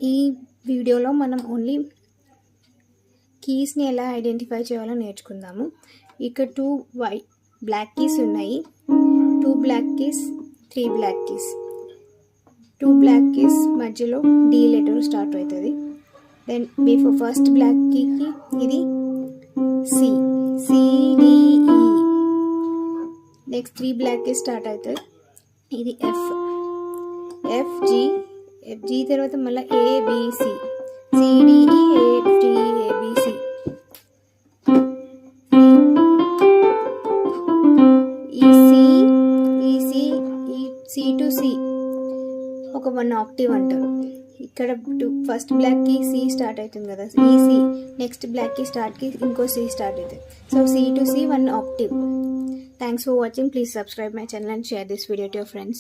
ఈ వీడియోలో మనం ఓన్లీ కీస్ని ఎలా ఐడెంటిఫై చేయాలో నేర్చుకుందాము. ఇక్కడ 2 బ్లాక్ కీస్ ఉన్నాయి. 2 black keys, 3 black keys. 2 black keys మధ్యలో డి లెటర్ స్టార్ట్ అవుతుంది. దెన్ బిఫోర్ ఫస్ట్ బ్లాక్ కీకి ఇది C, CDE. Next 3 black keys start అవుతుంది. ఇది ఎఫ్, ఎఫ్జి, ఎఫ్జి తర్వాత మళ్ళీ ABC, CDE, AFG, ABC. C to C ఒక 1 ఆక్టివ్ అంటారు. ఇక్కడ ఫస్ట్ బ్లాక్ కి సి స్టార్ట్ అవుతుంది కదా, ఈ సి. నెక్స్ట్ బ్లాక్ కి స్టార్ట్ కి ఇంకో సి స్టార్ట్ అవుతుంది. So C to C 1 active. Thanks for watching. Please subscribe my channel and share this video to your friends.